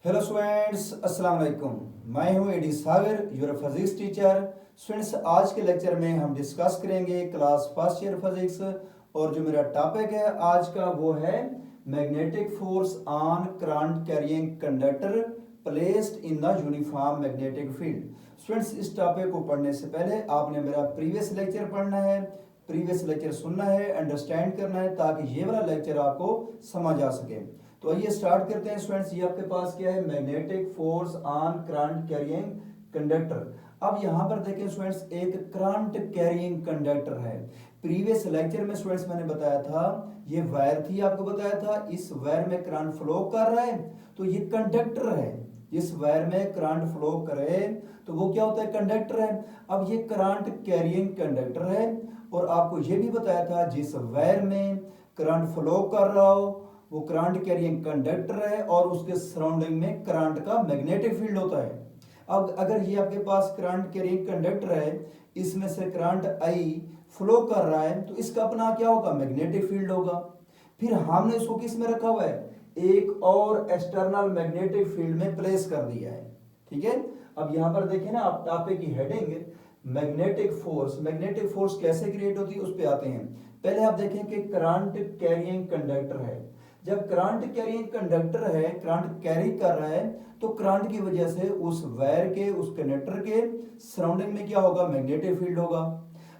Hello students, अस्सलाम वालेकुम। मैं हूं AD Sagar, your physics teacher. Students, आज के लेक्चर में हम डिस्कस करेंगे क्लास फर्स्ट ईयर फिजिक्स। और जो मेरा टॉपिक है आज का वो है magnetic force on current carrying conductor placed in the uniform magnetic field. Students, इस टॉपिक को पढ़ने से पहले आपने मेरा प्रीवियस लेक्चर पढ़ना है, प्रीवियस लेक्चर सुनना है, अंडरस्टैंड करना है, ताकि ये वाला लेक्चर आपको समझ आ सके। तो आइए स्टार्ट करते हैं स्टूडेंट्स। ये आपके पास क्या है? Magnetic force on current carrying conductor. अब यहां पर देखें स्टूडेंट्स, एक करंट कैरिंग कंडक्टर है। प्रीवियस लेक्चर में स्टूडेंट्स मैंने बताया था, ये वायर थी, आपको बताया था इस वायर में करंट फ्लो कर रहा है, तो ये कंडक्टर है। इस वायर में करंट फ्लो करे तो वो क्या होता है? कंडक्टर है। अब ये करंट कैरिंग कंडक्टर है, और आपको ये भी बताया था जिस वायर में करंट फ्लो कर रहा हो वो करंट कैरिंग कंडक्टर है, और उसके सराउंडिंग में करंट का मैग्नेटिक फील्ड होता है। अब अगर ये आपके पास करंट कैरिंग कंडक्टर है, इसमें से करंट आई फ्लो कर रहा है, तो इसका अपना क्या होगा? मैग्नेटिक फील्ड होगा। फिर हमने इसको किस में रखा हुआ है? एक और एक्सटर्नल मैग्नेटिक फील्ड में प्लेस कर दिया है। ठीक है। अब यहां पर देखें ना, आप टॉपिक की heading magnetic force. Magnetic force कैसे क्रिएट होती है उस पर आते हैं। पहले आप देखें कि करंट कैरिंग कंडक्टर है। जब करंट कैरिंग कंडक्टर है, करंट कैरी कर रहा है, तो करंट की वजह से उस वायर के, उस कंडक्टर के सराउंडिंग में क्या होगा? मैग्नेटिक फील्ड होगा।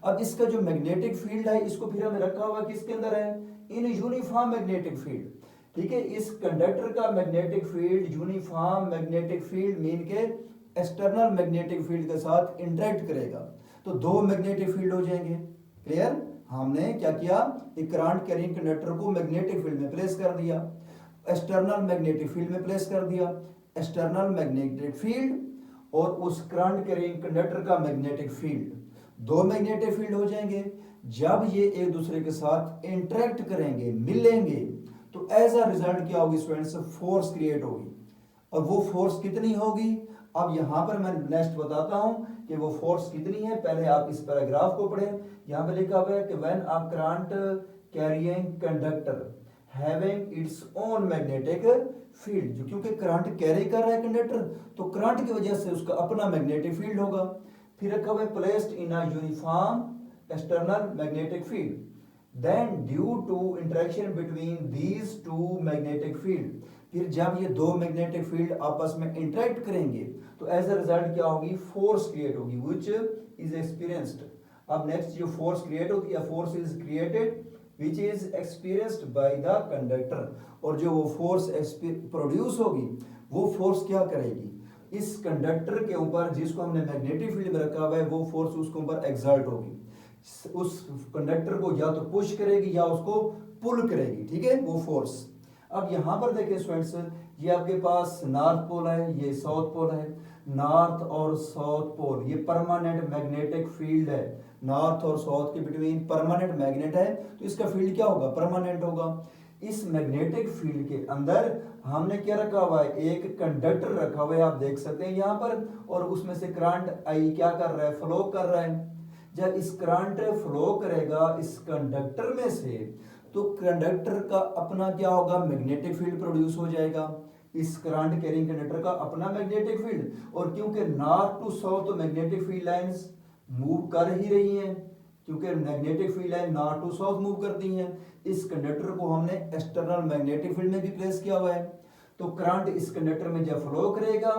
अब इसका जो मैग्नेटिक फील्ड है, इसको फिर हमें रखा हुआ किसके अंदर है? In uniform magnetic field. ठीक है। इस कंडक्टर का magnetic field uniform magnetic field mean के एक्सटर्नल मैग्नेटिक फील्ड के साथ इंटरेक्ट करेगा, तो दो मैग्नेटिक फील्ड हो जाएंगे। क्लियर? हमने क्या किया? एक करंट कैरिंग कंडक्टर को मैग्नेटिक फील्ड में प्लेस कर दिया, एक्सटर्नल मैग्नेटिक फील्ड में प्लेस कर दिया। एक्सटर्नल मैग्नेटिक फील्ड और उस करंट कैरिंग कंडक्टर का मैग्नेटिक फील्ड, दो मैग्नेटिक फील्ड हो जाएंगे। जब ये एक दूसरे के साथ इंटरेक्ट करेंगे, मिलेंगे, तो एज अ रिजल्ट क्या होगी स्टूडेंट्स? फोर्स क्रिएट होगी। और वो फोर्स कितनी होगी? अब यहां पर मैं नेक्स्ट बताता हूं कि वो फोर्स कितनी है। पहले आप इस पैराग्राफ को पढ़ें। यहां पे लिखा हुआ है कि when a current carrying conductor having its own magnetic field, जो क्योंकि करंट कैरी कर रहा है कंडक्टर, तो करंट की वजह से उसका अपना मैग्नेटिक फील्ड होगा। फिर रखा हुआ है placed in a uniform external magnetic field, then due to interaction between these two magnetic field, फिर जब ये दो मैग्नेटिक फील्ड आपस में इंटरेक्ट करेंगे, तो एज अ रिजल्ट क्या होगी? फोर्स क्रिएट होगी, which is experienced। अब नेक्स्ट जो फोर्स क्रिएट होती है, force is created which is experienced by the conductor। और जो वो फोर्स प्रोड्यूस होगी, वो फोर्स क्या करेगी? इस कंडक्टर के ऊपर, जिसको हमने मैग्नेटिक फील्ड में रखा हुआ है, वो फोर्स उसके ऊपर एक्सर्ट होगी। उस कंडक्टर को या तो पुश करेगी या उसको पुल करेगी। ठीक है, वो फोर्स। अब यहां पर देखिए स्टूडेंट्स, ये आपके पास नॉर्थ पोल है, ये साउथ पोल है। नॉर्थ और साउथ पोल ये परमानेंट मैग्नेटिक फील्ड है। नॉर्थ और साउथ के बिटवीन परमानेंट मैग्नेट है, तो इसका फील्ड क्या होगा? परमानेंट होगा। इस मैग्नेटिक फील्ड के अंदर हमने क्या रखा हुआ है? एक कंडक्टर रखा हुआ है, आप देख सकते हैं यहां पर। और उसमें से करंट आई क्या कर रहा है? फ्लो कर रहा है। जब इस करंट फ्लो करेगा इस कंडक्टर में से, तो कंडक्टर का अपना क्या होगा? मैग्नेटिक फील्ड प्रोड्यूस हो जाएगा। इस करंट कैरिंग कंडक्टर का अपना मैग्नेटिक फील्ड, और क्योंकि नॉर्थ टू साउथ तो मैग्नेटिक फील्ड लाइंस मूव कर ही रही हैं, क्योंकि magnetic field line north to south move करती हैं, इस कंडक्टर को हमने एक्सटर्नल मैग्नेटिक फील्ड में भी प्लेस किया हुआ है। तो करंट इस कंडक्टर में जब फ्लो करेगा,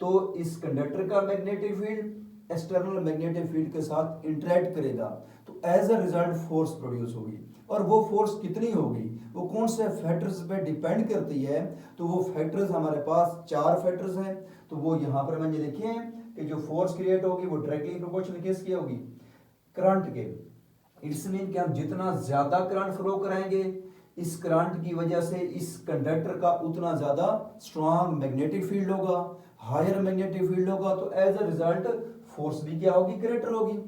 तो इस कंडक्टर का magnetic field external magnetic field के साथ इंटरेक्ट करेगा, तो as a result force produce होगी। और वो फोर्स कितनी होगी? वो कौन से फैक्टर्स पे डिपेंड करती है? तो वो फैक्टर्स हमारे पास चार फैक्टर्स हैं। तो वो यहां पर मैंने लिखे हैं कि जो फोर्स क्रिएट होगी वो डायरेक्टली प्रोपोर्शनल किसकी होगी? करंट के। इट्स मीन कि हम जितना ज्यादा करंट फ्लो कराएंगे, इस करंट की वजह से इस कंडक्टर का उतना ज्यादा स्ट्रॉन्ग मैग्नेटिक फील्ड होगा, हायर मैग्नेटिक फील्ड होगा, तो एज अ रिजल्ट फोर्स भी क्या होगी? ग्रेटर होगी।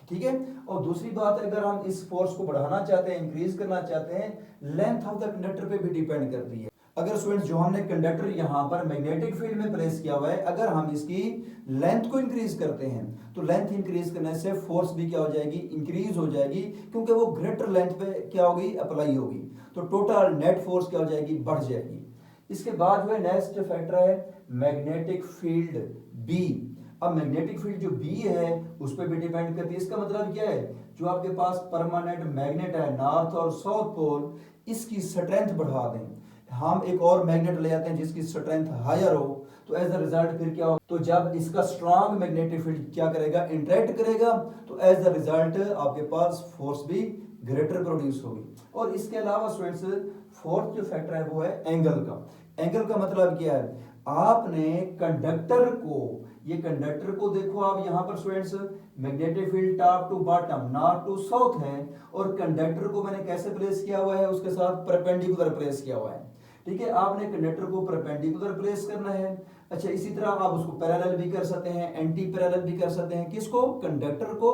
ठीक है। और दूसरी बात, अगर हम इस फोर्स को बढ़ाना चाहते हैं, इंक्रीज करना चाहते हैं, लेंथ ऑफ द कंडक्टर पे भी डिपेंड करती है। अगर स्टूडेंट्स जो हमने कंडक्टर यहां पर मैग्नेटिक फील्ड में प्लेस किया हुआ है, अगर हम इसकी लेंथ को इंक्रीज करते हैं, तो लेंथ इंक्रीज करने से फोर्स भी क्या हो जाएगी? इंक्रीज हो जाएगी, क्योंकि वो ग्रेटर लेंथ पे क्या होगी? अप्लाई होगी। तो टोटल नेट फोर्स क्या हो जाएगी? बढ़ जाएगी। इसके बाद जो है नेक्स्ट फैक्टर है मैग्नेटिक फील्ड बी। अब मैग्नेटिक फील्ड जो बी है उस पर भी डिपेंड करती है। इसका मतलब क्या है, जो आपके पास परमानेंट मैग्नेट है नॉर्थ और साउथ पोल, इसकी स्ट्रेंथ बढ़ा दें, हम एक और मैग्नेट ले आते हैं जिसकी स्ट्रेंथ हायर हो, तो एज अ रिजल्ट फिर क्या हो, तो जब इसका स्ट्रॉन्ग मैग्नेटिक फील्ड क्या करेगा, इंटरेक्ट करेगा, तो एज अ रिजल्ट आपके पास फोर्स भी ग्रेटर प्रोड्यूस होगी। और इसके अलावा स्टूडेंट्स फोर्थ जो फैक्टर है वो है एंगल का। एंगल का मतलब क्या है, आपने कंडक्टर को, ये कंडक्टर को देखो आप यहाँ पर students magnetic field top to bottom north to south है, और कंडक्टर को मैंने कैसे प्लेस किया हुआ है, उसके साथ परपेंडिकुलर प्लेस किया हुआ है। ठीक है, आपने कंडक्टर को परपेंडिकुलर प्लेस करना है। अच्छा, इसी तरह आप उसको पैरेलल भी कर सकते हैं, एंटी पैरेलल भी कर सकते हैं। किसको, कंडक्टर को,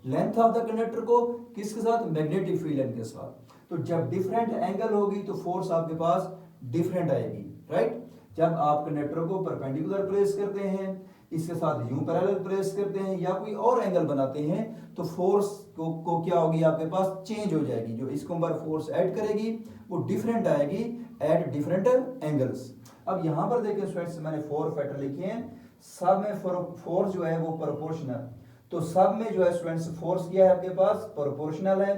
लेंथ ऑफ द कंडक्टर को किसके साथ, मैग्नेटिक फील्ड के साथ। तो जब डिफरेंट एंगल होगी तो फोर्स आपके पास डिफरेंट आएगी, राइट। जब आप कंडक्टर को परपेंडिकुलर प्लेस करते हैं, इसके साथ यूं पैरेलल प्लेस करते हैं या कोई और एंगल बनाते हैं, तो फोर्स को क्या होगी आपके पास, चेंज हो जाएगी। जो इसके ऊपर फोर्स ऐड करेगी वो डिफरेंट आएगी एट डिफरेंट एंगल्स। अब यहां पर देखिए स्टूडेंट्स, मैंने 4 फैक्टर लिखे हैं। सब में फोर्स जो है वो प्रोपोर्शनल, तो सब में जो है स्टूडेंट्स फोर्स क्या है आपके पास, प्रोपोर्शनल है,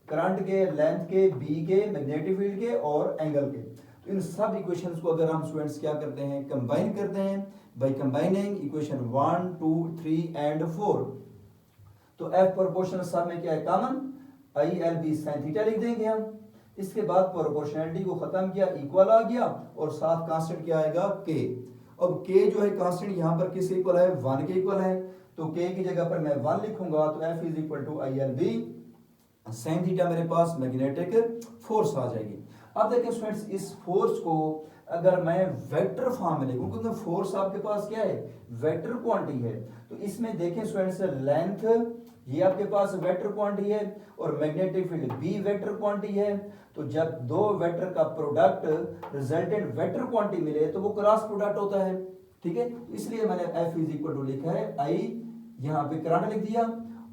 करंट के, लेंथ के, बी के, मैग्नेटिक फील्ड के और एंगल के। तो इन सब इक्वेशंस को अगर हम स्टूडेंट्स क्या करते हैं, कंबाइन करते हैं बाय कंबाइनिंग इक्वेशन 1 2 3 एंड 4, तो F प्रोपोर्शनल सब में क्या है, कॉमन ILB sin थीटा लिख देंगे हम। इसके बाद प्रोपोर्शनलिटी को खत्म किया, इक्वल आ गया, और साथ कांस्टेंट क्या आएगा, K। अब K जो है कांस्टेंट यहाँ पर किसके इक्वल है, 1 के इक्वल है, तो K की जगह पर मैं 1 लिखूंगा, तो F is equal to ILB sin theta मेरे पास मैग्नेटिक फोर्स आ जाएगी। अब देखिए स्टूडेंट्स, इस फोर्स को अगर मैं वेक्टर फॉर्म में लिखूं, क्योंकि फोर्स आपके पास क्या है, वेक्टर क्वांटिटी है, तो इसमें देखें स्टूडेंट्स लेंथ ये आपके पास वेक्टर क्वांटिटी है और मैग्नेटिक फील्ड भी वेक्टर क्वांटिटी है। तो जब दो वेक्टर का प्रोडक्ट रिजल्टेंट वेक्टर क्वांटिटी मिले तो वो क्रॉस प्रोडक्ट होता है। ठीक है, इसलिए मैंने F इज इक्वल टू लिखा है I, यहाँ पे करंट लिख दिया,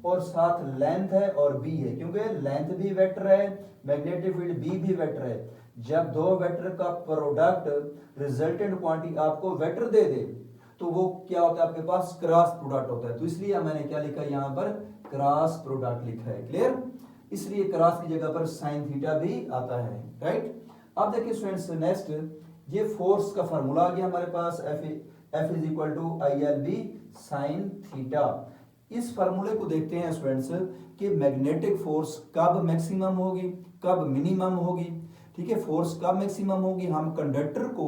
और साथ लेंथ है और बी है, क्योंकि लेंथ भी वेक्टर है, मैग्नेटिक फील्ड बी भी वेक्टर है। जब दो वेक्टर का प्रोडक्ट रिजल्टेंट क्वांटिटी आपको वेक्टर दे दे तो वो क्या होता है, आपके पास क्रॉस प्रोडक्ट होता है। तो इसलिए मैंने क्या लिखा है, यहाँ पर क्रॉस प्रोडक्ट लिखा है, क्लियर। इसलिए क्रॉस की जगह पर साइन थीटा भी आता है, राइट। अब देखिए स्टूडेंट्स, नेक्स्ट ये फोर्स का फार्मूला आ गया हमारे पास, F is equal to ILB sine theta. इस फार्मूले को देखते हैं स्टूडेंट्स कि मैग्नेटिक फोर्स कब मैक्सिमम होगी, कब मिनिमम होगी। ठीक है, फोर्स कब मैक्सिमम होगी, हम कंडक्टर को,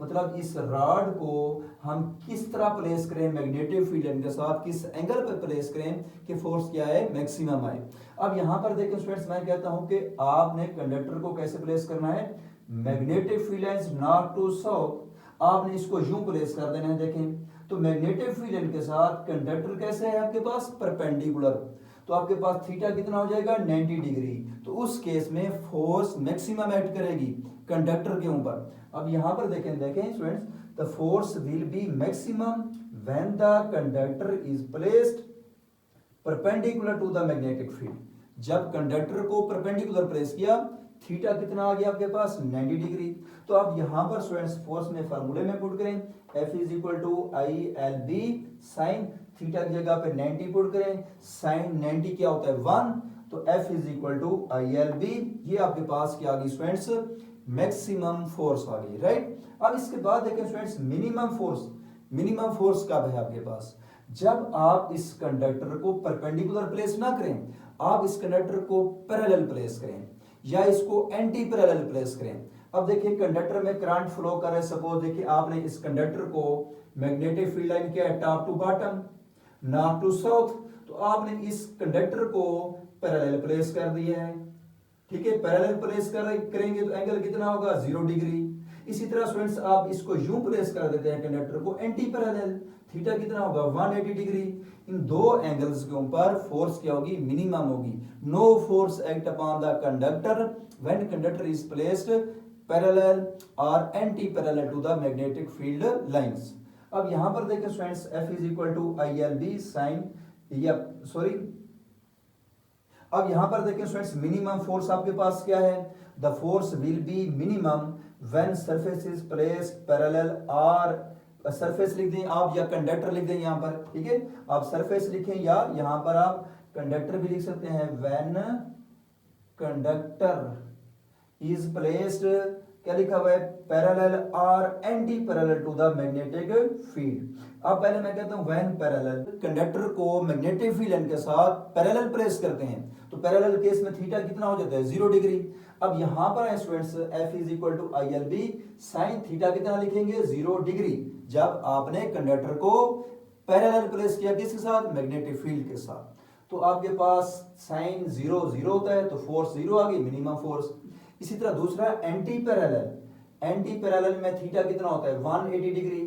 मतलब इस रॉड को हम किस तरह प्लेस करें मैग्नेटिक फील्ड के साथ, किस एंगल पर प्लेस करें कि फोर्स क्या है, मैक्सिमम आए। अब यहां पर देखिए स्टूडेंट्स, मैं कहता हूं कि आपने कंडक्टर को कैसे प्लेस करना है, magnetic field lines north to south, आपने इसको यूं प्लेस कर देना है। देखें तो मैग्नेटिक फील्ड के साथ कंडक्टर कैसे है आपके पास, परपेंडिकुलर, तो आपके पास थीटा कितना हो जाएगा, 90 डिग्री। तो उस केस में फोर्स मैक्सिमम एक्ट करेगी कंडक्टर के ऊपर। अब यहां पर देखें students, the force will be maximum when the conductor is placed perpendicular to the magnetic field. जब कंडक्टर को परपेंडिकुलर प्लेस किया, थीटा कितना आ गया आपके पास, 90 डिग्री। तो अब यहां पर स्टूडेंट्स फोर्स में फार्मूले में पुट करें, F is equal to ILB sine theta की जगह पे 90 पुट करें, साइन 90 क्या होता है, 1, तो F is equal to ILB, ये आपके पास क्या आ गई स्टूडेंट्स, मैक्सिमम फोर्स आ गई, राइट। अब इसके बाद देखें students, minimum force. Minimum force कब है आपके पास, जब आप इस कंडक्टर को परपेंडिकुलर प्लेस ना करें, आप इस कंडक्टर को पैरेलल प्लेस करें या इसको एंटी पैरेलल प्लेस करें। अब देखिए कंडक्टर में करंट फ्लो कर रहा है, सपोज देखिए आपने इस कंडक्टर को मैग्नेटिक फील्ड लाइन क्या है, top to bottom north to south, तो आपने इस कंडक्टर को पैरेलल प्लेस कर दिया है। ठीक है, पैरेलल प्लेस करेंगे तो एंगल कितना होगा, 0 डिग्री। इसी तरह स्टूडेंट्स आप इसको यूं प्लेस कर देते हैं कंडक्टर को एंटी पैरेलल, थीटा कितना होगा, 180 डिग्री। इन दो एंगल्स के ऊपर फोर्स क्या होगी, मिनिमम होगी। No force act upon the conductor when conductor is placed parallel और anti parallel to the magnetic field lines. अब यहां पर देखें students, F is equal to ILB sine, या सॉरी, अब यहां पर देखें स्टूडेंट्स, मिनिमम फोर्स आपके पास क्या है, the force will be minimum when surface is placed parallel or, surface लिख दें आप या कंडक्टर लिख दें यहाँ पर, ठीक है, आप सरफेस लिखें या यहाँ पर आप कंडक्टर भी लिख सकते हैं। व्हेन कंडक्टर इज प्लेस्ड, क्या लिखा हुआ है, पैरेलल और anti parallel to the magnetic field. अब पहले मैं कहता हूं व्हेन पैरेलल, कंडक्टर को मैग्नेटिक फील्ड के साथ पैरेलल प्लेस करते हैं तो पैरेलल केस में थीटा कितना हो जाता है, 0 डिग्री। अब यहां पर है students F is equal to ILB sine theta कितना लिखेंगे, 0 डिग्री, जब आपने कंडक्टर को पैरेलल प्लेस किया किसके साथ, मैग्नेटिक फील्ड के साथ। तो आपके पास साइन 0 0 होता है तो फोर्स 0 आ गई, मिनिमम फोर्स। इसी तरह दूसरा एंटी पैरेलल, एंटी पैरेलल में थीटा कितना होता है, 180 डिग्री,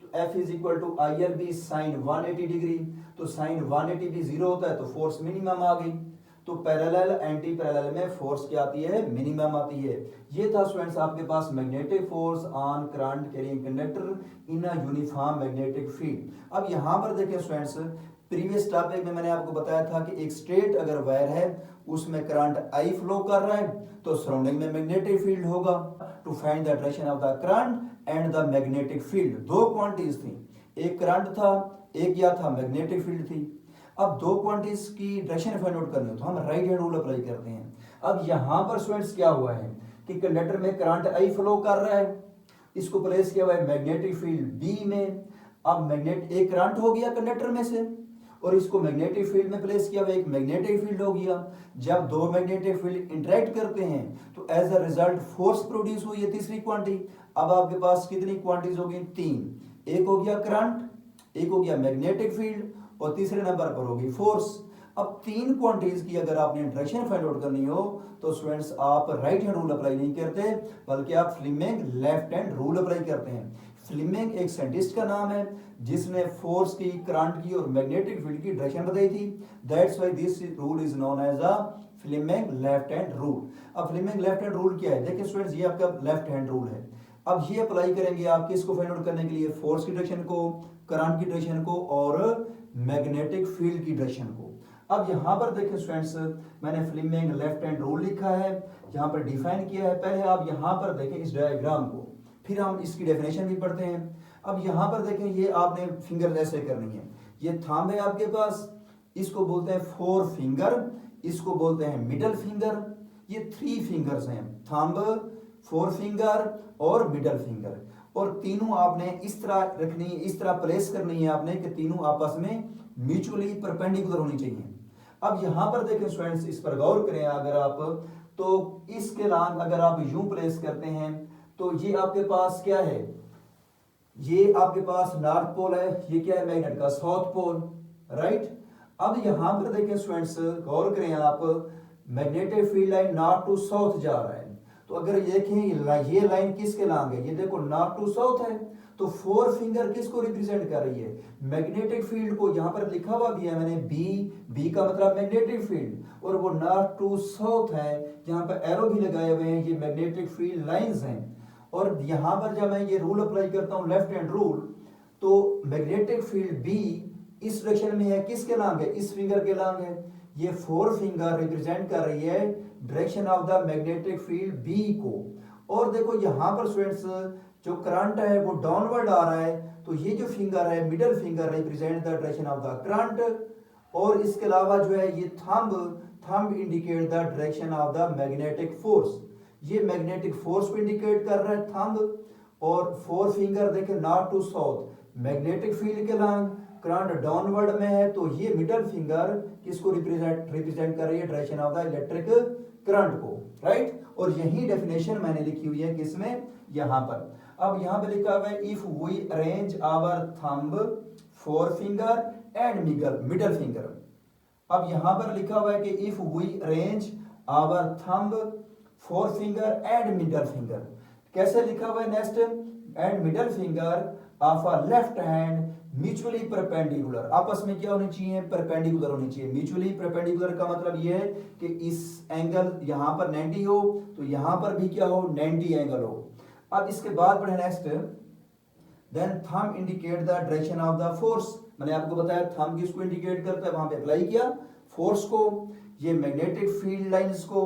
तो F is equal to ILB sine 180 degree, तो साइन 180 भी 0 होता है तो फोर्स मिनिमम आ गई। तो पैरेलल एंटी पैरेलल में फोर्स क्या आती है, मिनिमम आती है। ये था स्टूडेंट्स आपके पास magnetic force on current carrying conductor in a uniform magnetic field. अब यहाँ पर देखें स्टूडेंट्स, प्रीवियस टॉपिक में मैंने आपको बताया था कि एक स्ट्रेट अगर वायर है उसमें करंट I फ्लो कर रहा है तो सराउंडिंग में मैग्नेटिक फील्ड होगा। To find the direction of the current and the magnetic field, दो क्वांटिटीज थी, एक करंट था, एक क्या था, मैग्नेटिक फील्ड थी। अब दो क्वांटिटीज की डायरेक्शन फाइंड आउट करनी हो तो हम राइट हैंड रूल अप्लाई करते हैं। अब यहां पर स्टूडेंट्स क्या हुआ है कि कंडक्टर में करंट I फ्लो कर रहा है, इसको प्लेस किया हुआ है मैग्नेटिक फील्ड B में। अब मैग्नेट एक करंट हो गया कंडक्टर में से और इसको मैग्नेटिक फील्ड में प्लेस किया हुआ एक मैग्नेटिक फील्ड हो गया। जब दो मैग्नेटिक फील्ड इंटरेक्ट करते हैं तो as a result force produce हुई है, तीसरी क्वांटिटी। अब आपके पास कितनी क्वांटिटीज होगी, 3, एक हो गया करंट, एक हो गया मैग्नेटिक फील्ड और तीसरे नंबर पर होगी फोर्स। अब तीन क्वांटिटीज की अगर आपने डायरेक्शन फाइंड आउट करनी हो तो स्टूडेंट्स आप राइट हैंड रूल अप्लाई नहीं करते बल्कि आप Fleming left hand rule apply करते हैं। फ्लेमिंग एक साइंटिस्ट का नाम है जिसने फोर्स की, करंट की और मैग्नेटिक फील्ड की डायरेक्शन बताई थी। That's why this rule is known as a Fleming left hand rule. अब फ्लेमिंग लेफ्ट हैंड रूल क्या है, देखिए स्टूडेंट्स ये आपका लेफ्ट हैंड रूल है। अब ये अप्लाई करेंगे आप किसको फाइंड आउट करने के लिए, फोर्स की डायरेक्शन को, करंट की डायरेक्शन को और मैग्नेटिक फील्ड की डायरेक्शन को। अब यहां पर देखें स्टूडेंट्स, मैंने फ्लेमिंग लेफ्ट हैंड रूल लिखा है, यहां पर डिफाइन किया है। पहले आप यहां पर देखें इस डायग्राम को, फिर हम इसकी डेफिनेशन भी पढ़ते हैं। अब यहां पर देखें ये आपने फिंगर ऐसे करनी है, ये थंब है आपके पास, इसको बोलते हैं फोर फिंगर, इसको बोलते हैं मिडल फिंगर। ये 3 फिंगर्स हैं, थंब, फोर फिंगर और मिडल फिंगर। और तीनों आपने इस तरह रखनी है, इस तरह प्लेस करनी है आपने कि तीनों आपस में म्यूचुअली परपेंडिकुलर होनी चाहिए। अब यहां पर देखें स्टूडेंट्स, इस पर गौर करें अगर आप, तो इसके लांग अगर आप यूं प्लेस करते हैं तो ये आपके पास क्या है, ये आपके पास नॉर्थ पोल है, ये क्या है मैग्नेट का साउथ पोल, राइट। अब यहां पर देखें स्टूडेंट्स, गौर करें आप, magnetic field line north to south जा रहा है। तो अगर देखें ये लाइन किसके लांग है, ये देखो नॉर्थ टू साउथ है, तो फोर फिंगर किसको रिप्रेजेंट कर रही है, मैग्नेटिक फील्ड को। यहां पर लिखा हुआ भी है मैंने बी का मतलब मैग्नेटिक फील्ड, और वो नॉर्थ टू साउथ है, यहां पर एरो भी लगाए हुए हैं, ये मैग्नेटिक फील्ड लाइंस हैं। और यहां पर जब मैं ये रूल अप्लाई करता हूं लेफ्ट हैंड रूल, तो मैग्नेटिक फील्ड बी इस डायरेक्शन में है, किसके लांग है, इस फिंगर के लांग है। ये फोर फिंगर रिप्रेजेंट कर रही है direction of the magnetic field B को। और देखो यहां पर स्टूडेंट्स जो करंट है वो डाउनवर्ड आ रहा है, तो ये जो फिंगर है middle finger represent the direction of the current. और इसके अलावा जो है ये thumb indicate the direction of the magnetic force, ये मैग्नेटिक फोर्स को इंडिकेट कर रहा है थंब। और फोर फिंगर देखें north to south magnetic field के लांग, करंट डाउनवर्ड में है, तो ये मिडिल फिंगर किसको रिप्रेजेंट कर रही है, direction of the electric current को, राइट। और यही डेफिनेशन मैंने लिखी हुई है किसमें, यहां पर। अब यहां पे लिखा हुआ है if we arrange our thumb, four finger and middle finger. अब यहां पर लिखा हुआ है कि if we arrange our thumb, four finger and middle finger. कैसे लिखा हुआ है next, and middle finger of a left hand mutually perpendicular, आपस में क्या होनी चाहिए, परपेंडिकुलर होनी चाहिए। म्यूचुअली परपेंडिकुलर का मतलब ये है कि इस एंगल यहां पर 90 हो तो यहां पर भी क्या हो, 90 एंगल हो। अब इसके बाद पढ़े next, then thumb indicate the direction of the force. मैंने आपको बताया थंब किसको इंडिकेट करता है, वहां पे अप्लाई किया फोर्स को, ये मैग्नेटिक फील्ड लाइंस को,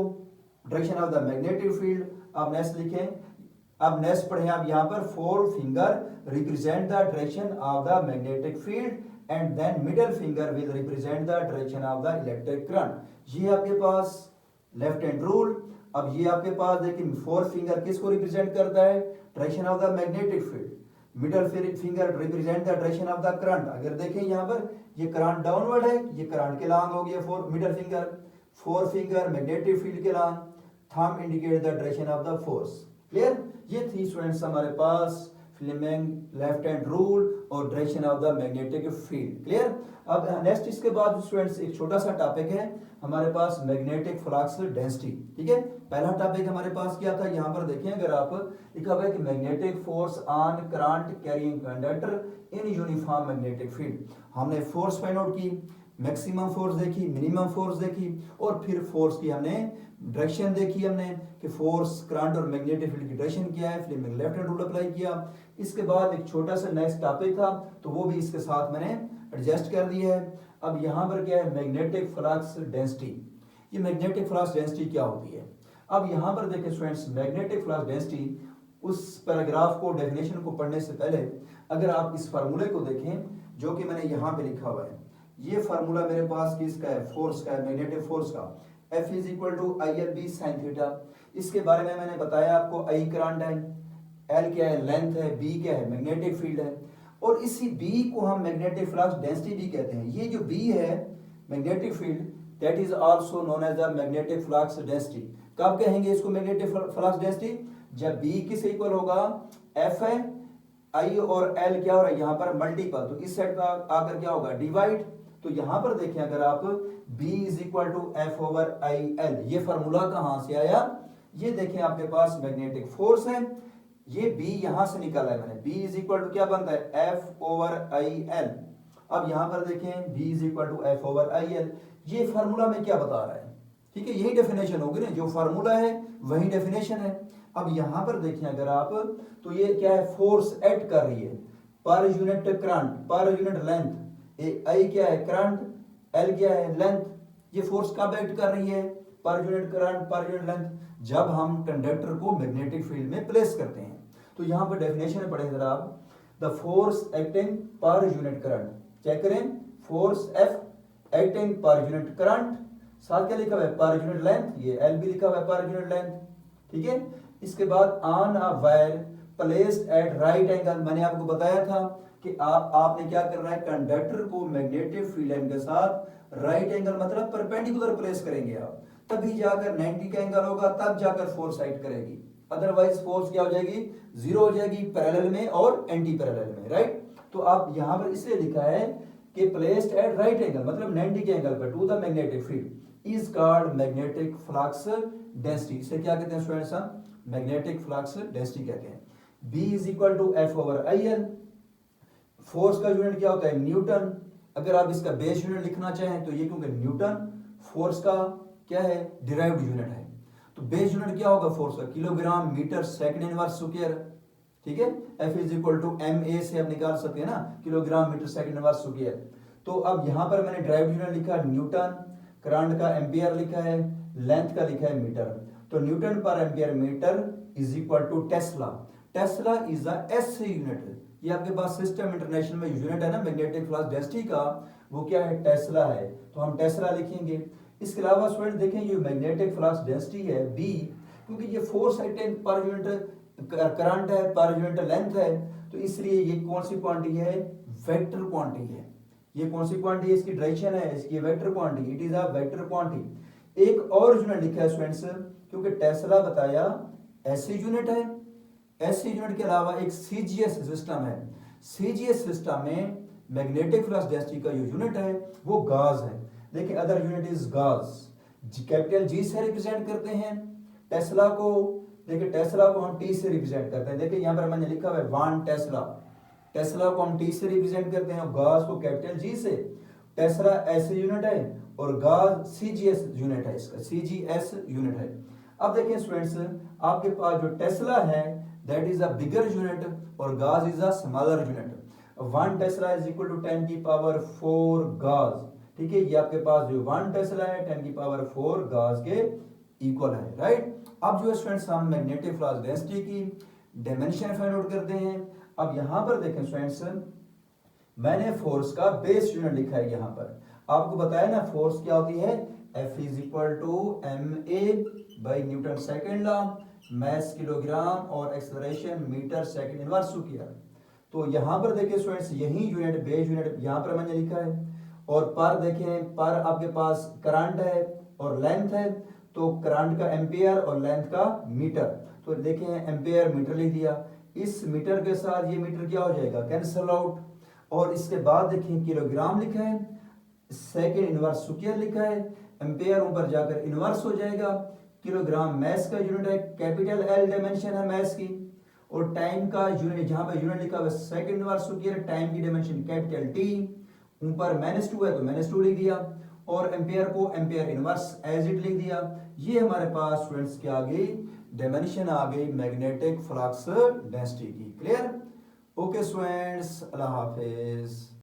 direction of the magnetic field. अब नेक्स्ट लिखें अब नेक्स्ट पढ़े आप यहाँ पर, four finger represent the direction of the magnetic field and then middle finger will represent the direction of the electric current. ये आपके पास लेफ्ट हैंड रूल। अब ये आपके पास देखिए फोर फिंगर किसको रिप्रेजेंट करता है, direction of the magnetic field, middle finger represent the direction of the current. अगर देखें यहाँ पर ये करंट डाउनवर्ड है, ये करंट के लॉन्ग हो गया fore middle finger, forefinger magnetic field के long, thumb indicate the direction of the force. Clear? ये थी स्टूडेंट्स हमारे पास फ्लेमिंग लेफ्ट हैंड रूल और direction of the magnetic field. Clear? अब नेक्स्ट इसके बाद स्टूडेंट्स एक छोटा सा टॉपिक है हमारे पास, मैग्नेटिक फ्लक्स डेंसिटी। ठीक है, पहला टॉपिक हमारे पास क्या था, यहाँ पर देखें अगर आप लिखा हुआ है कि magnetic force on current carrying conductor in uniform magnetic field. हमने फोर्स फाइंड आउट की, मैक्सिमम फोर्स देखी, मिनिमम फोर्स देखी, और फिर फोर्स की हमने डायरेक्शन देखी हमने कि फोर्स करंट और मैग्नेटिक फील्ड की डायरेक्शन क्या है, Fleming left hand rule apply किया। इसके बाद एक छोटा सा नेक्स्ट टॉपिक था तो वो भी इसके साथ मैंने एडजस्ट कर दिया है। अब यहाँ पर क्या है, मैग्नेटिक फ्लक्स डेंसिटी। ये मैग्नेटिक फ्लक्स डेंसिटी क्या होती है, अब यहाँ पर देखें स्टूडेंट्स, मैग्नेटिक फ्लक्स डेंसिटी, उस पैराग्राफ को डेफिनेशन को पढ़ने से पहले अगर आप इस फार्मूले को देखें जो कि मैंने यहाँ पे लिखा हुआ है, ये फार्मूला मेरे पास किसका है, फोर्स का है, मैग्नेटिक फोर्स का। F is equal to I L B sine theta. इसके बारे में मैंने बताया आपको, आई करंट है, एल क्या है, लेंथ है, बी क्या है, मैग्नेटिक फील्ड है, और इसी बी को हम मैग्नेटिक फ्लक्स डेंसिटी भी कहते हैं। ये जो बी है magnetic field, that is also known as the magnetic flux density. कब कहेंगे इसको मैग्नेटिक फ्लक्स डेंसिटी, जब बी किस इक्वल होगा, एफ है, आई और एल क्या हो रहा है यहाँ पर मल्टीपल, तो इस साइड पर आकर क्या होगा, डिवाइड। तो यहां पर देखें अगर आप B is equal to F over I L, ये फार्मूला कहां से आया, ये देखें आपके पास मैग्नेटिक फोर्स है, ये B यहां से निकाला है मैंने, B इज इक्वल टू क्या बनता है, एफ ओवर आई एल। अब यहां पर देखें B is equal to F over I L, ये फार्मूला में क्या बता रहा है, ठीक है, यही डेफिनेशन होगी ना, जो फार्मूला है वही डेफिनेशन है। अब यहां पर देखें अगर आप, तो ये क्या है, फोर्स एक्ट कर रही है per unit current, per unit length, I क्या है करंट, एल क्या है लेंथ, ये फोर्स कब एक्ट कर रही है, per unit current per unit length, जब हम कंडक्टर को मैग्नेटिक फील्ड में प्लेस करते हैं। तो यहां पर डेफिनेशन में पढ़े जरा आप, the force acting per unit current, check करें, force F acting per unit current, साथ क्या लिखा हुआ है, पर यूनिट लेंथ, ये एल भी लिखा हुआ है पर यूनिट लेंथ। ठीक है, इसके बाद on a wire placed at right angle, मैंने आपको बताया था कि आपने क्या करना है, कंडक्टर को मैग्नेटिक फील्ड लाइन के साथ राइट एंगल मतलब परपेंडिकुलर प्लेस करेंगे आप, तभी जाकर 90 का एंगल होगा, तब जाकर फोर्स एक्ट करेगी, अदरवाइज फोर्स क्या हो जाएगी, जीरो हो जाएगी पैरेलल में और एंटी पैरेलल में, राइट। तो आप यहां पर इसलिए लिखा है कि प्लेस्ड एट राइट एंगल मतलब 90 के एंगल पर to the magnetic field is called magnetic flux density. इसे क्या कहते हैं स्टूडेंट्स, मैग्नेटिक फ्लक्स डेंसिटी कहते हैं। B is equal to F over I L, force का यूनिट क्या होता है, न्यूटन। अगर आप इसका बेस यूनिट लिखना चाहें तो ये क्योंकि न्यूटन फोर्स का क्या है, डिराइव्ड यूनिट है, तो बेस यूनिट क्या होगा फोर्स का, kilogram metre second inverse square. ठीक है, F is equal to MA से आप निकाल सकते हैं ना, kilogram metre second inverse square. तो अब यहां पर मैंने ड्राइव्ड यूनिट लिखा न्यूटन, करंट का एम्पियर लिखा है, लेंथ का लिखा है मीटर, तो न्यूटन पर ampere metre is equal to tesla. Tesla is the SI unit, ये आपके पास सिस्टम इंटरनेशनल में यूनिट है ना मैग्नेटिक फ्लक्स डेंसिटी का, वो क्या है, टेस्ला है, तो हम टेस्ला लिखेंगे। इसके अलावा स्टूडेंट देखें ये मैग्नेटिक फ्लक्स डेंसिटी है B, क्योंकि ये force acting per unit current है, पर यूनिट लेंथ है, तो इसलिए ये कौन सी क्वांटिटी है, वेक्टर क्वांटिटी है। ये कौन सी क्वांटिटी है, इसकी डायरेक्शन है, इसकी vector quantity, it is a vector quantity. एक और यूनिट लिखा है स्टूडेंट्स, क्योंकि टेस्ला बताया ऐसी यूनिट है, ऐसी यूनिट के अलावा एक सीजीएस सिस्टम है, सीजीएस सिस्टम में मैग्नेटिक फ्लक्स डेंसिटी का जो यूनिट है वो गाज है। देखिए अदर यूनिट इज गाज, कैपिटल जी से रिप्रेजेंट करते हैं टेस्ला को, देखिए टेस्ला को हम टी से रिप्रेजेंट करते हैं, देखिए यहाँ पर मैंने लिखा हुआ है 1 टेस्ला, टेस्ला को हम टी से रिप्रेजेंट करते हैं और गाज को कैपिटल जी से। टेस्ला ऐसे यूनिट है और गाज सीजीएस यूनिट है, इसका सीजीएस यूनिट है। अब देखिए स्टूडेंट्स, आपके पास जो टेस्ला है that is a bigger unit और gauss is a smaller unit. 1 tesla is equal to 10 की पावर 4 गाज। ठीक है, ये आपके पास जो 1 टेस्ला है 10 की पावर 4 गाज के इक्वल है, राइट। अब जो स्टूडेंट्स हम मैग्नेटिक फ्लक्स डेंसिटी की डायमेंशन फाइंड आउट करते हैं। अब यहाँ पर देखें स्टूडेंट्स, मैंने फोर्स का बेस यूनिट लिखा है यहाँ पर। आपको बताया ना फोर्स क्या होती है, F is equal to ma by Newton second law, mass kilogram और acceleration metre second inverse square. तो यहाँ पर देखिए स्टूडेंट्स, यही यूनिट बेस यूनिट यहाँ पर मैंने लिखा है। और पर देखें, पर आपके पास करंट है और लेंथ है, तो करंट का एम्पियर और लेंथ का मीटर। तो देखें एम्पियर मीटर लिख दिया, इस मीटर के साथ ये मीटर क्या हो जाएगा, कैंसल आउट। और इसके बाद देखिए किलोग्राम लिखा है, सेकेंड इनवर्स स्क्वायर लिखा है, एम्पियर ऊपर जाकर इनवर्स हो जाएगा। किलोग्राम मैस का यूनिट है, कैपिटल एल डायमेंशन है मैस की। और टाइम का यूनिट, जहां पे यूनिट लिखा हुआ है सेकंड इनवर्स स्क्वायर, टाइम की डायमेंशन कैपिटल टी, ऊपर -2 है तो -2 लिख दिया, और एम्पियर को एम्पियर इनवर्स एज इट लिख दिया। ये हमारे पास स्टूडेंट्स क्या आ गई, डायमेंशन आ गई मैग्नेटिक फ्लक्स डेंसिटी की। क्लियर? ओके स्टूडेंट्स, अल्लाह हाफिज।